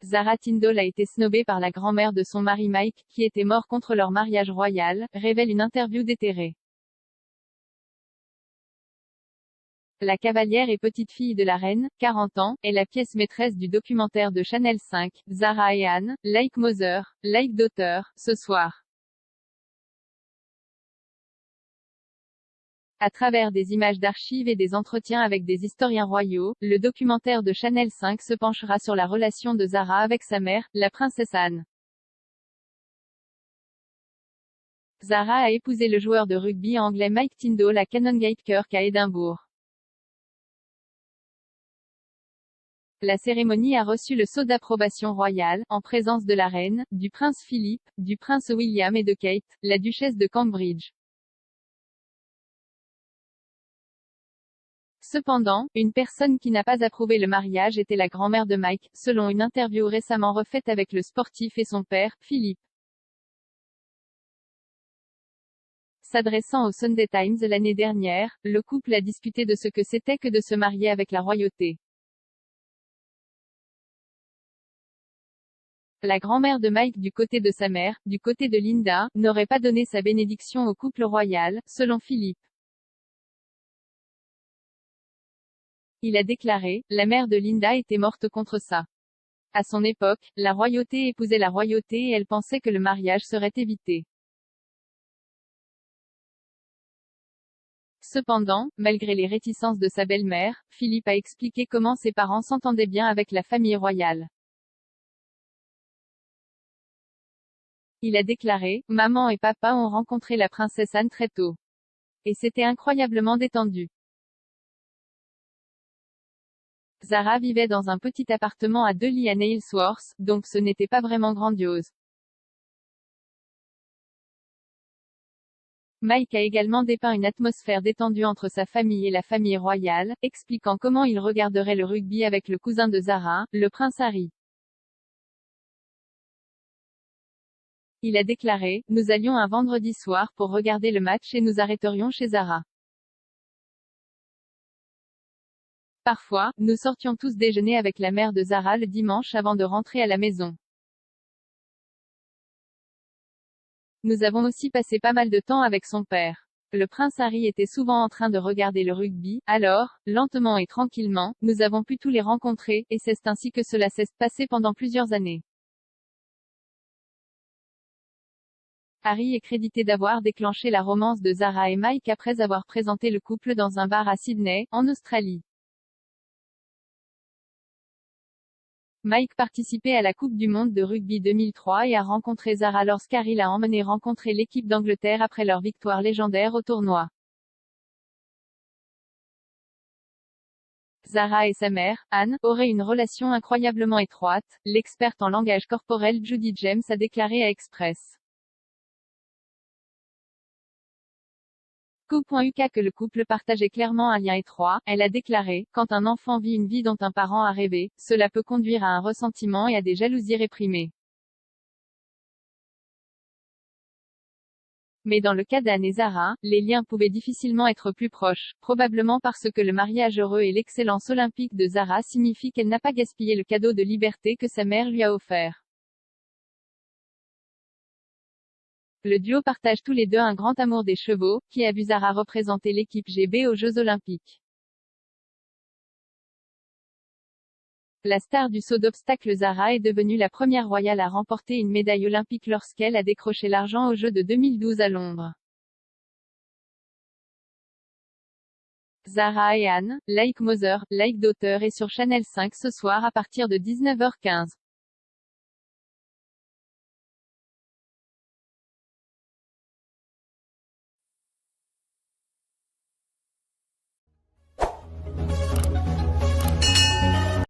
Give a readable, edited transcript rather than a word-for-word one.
Zara Tindall a été snobée par la grand-mère de son mari Mike, qui était mort contre leur mariage royal, révèle une interview déterrée. La cavalière et petite-fille de la reine, 40 ans, est la pièce maîtresse du documentaire de Channel 5, Zara et Anne, Like Mother, Like Daughter, ce soir. À travers des images d'archives et des entretiens avec des historiens royaux, le documentaire de Channel 5 se penchera sur la relation de Zara avec sa mère, la princesse Anne. Zara a épousé le joueur de rugby anglais Mike Tindall à Canongate Kirk à Édimbourg. La cérémonie a reçu le sceau d'approbation royale, en présence de la reine, du prince Philippe, du prince William et de Kate, la duchesse de Cambridge. Cependant, une personne qui n'a pas approuvé le mariage était la grand-mère de Mike, selon une interview récemment refaite avec le sportif et son père, Philippe. S'adressant au Sunday Times l'année dernière, le couple a discuté de ce que c'était que de se marier avec la royauté. La grand-mère de Mike du côté de sa mère, du côté de Linda, n'aurait pas donné sa bénédiction au couple royal, selon Philippe. Il a déclaré, la mère de Linda était morte contre ça. À son époque, la royauté épousait la royauté et elle pensait que le mariage serait évité. Cependant, malgré les réticences de sa belle-mère, Philippe a expliqué comment ses parents s'entendaient bien avec la famille royale. Il a déclaré, maman et papa ont rencontré la princesse Anne très tôt. Et c'était incroyablement détendu. Zara vivait dans un petit appartement à 2 lits à Nailsworth, donc ce n'était pas vraiment grandiose. Mike a également dépeint une atmosphère détendue entre sa famille et la famille royale, expliquant comment il regarderait le rugby avec le cousin de Zara, le prince Harry. Il a déclaré, nous allions un vendredi soir pour regarder le match et nous arrêterions chez Zara. Parfois, nous sortions tous déjeuner avec la mère de Zara le dimanche avant de rentrer à la maison. Nous avons aussi passé pas mal de temps avec son père. Le prince Harry était souvent en train de regarder le rugby, alors, lentement et tranquillement, nous avons pu tous les rencontrer, et c'est ainsi que cela s'est passé pendant plusieurs années. Harry est crédité d'avoir déclenché la romance de Zara et Mike après avoir présenté le couple dans un bar à Sydney, en Australie. Mike participait à la Coupe du monde de rugby 2003 et a rencontré Zara lorsqu'Harry l'a emmené rencontrer l'équipe d'Angleterre après leur victoire légendaire au tournoi. Zara et sa mère, Anne, auraient une relation incroyablement étroite, l'experte en langage corporel Judy James a déclaré à Express. Co.uk que le couple partageait clairement un lien étroit, elle a déclaré, quand un enfant vit une vie dont un parent a rêvé, cela peut conduire à un ressentiment et à des jalousies réprimées. Mais dans le cas d'Anne et Zara, les liens pouvaient difficilement être plus proches, probablement parce que le mariage heureux et l'excellence olympique de Zara signifient qu'elle n'a pas gaspillé le cadeau de liberté que sa mère lui a offert. Le duo partage tous les deux un grand amour des chevaux, qui a vu Zara représenter l'équipe GB aux Jeux Olympiques. La star du saut d'obstacles Zara est devenue la première royale à remporter une médaille olympique lorsqu'elle a décroché l'argent aux Jeux de 2012 à Londres. Zara et Anne, Like Mother, Like Daughter est sur Channel 5 ce soir à partir de 19h15.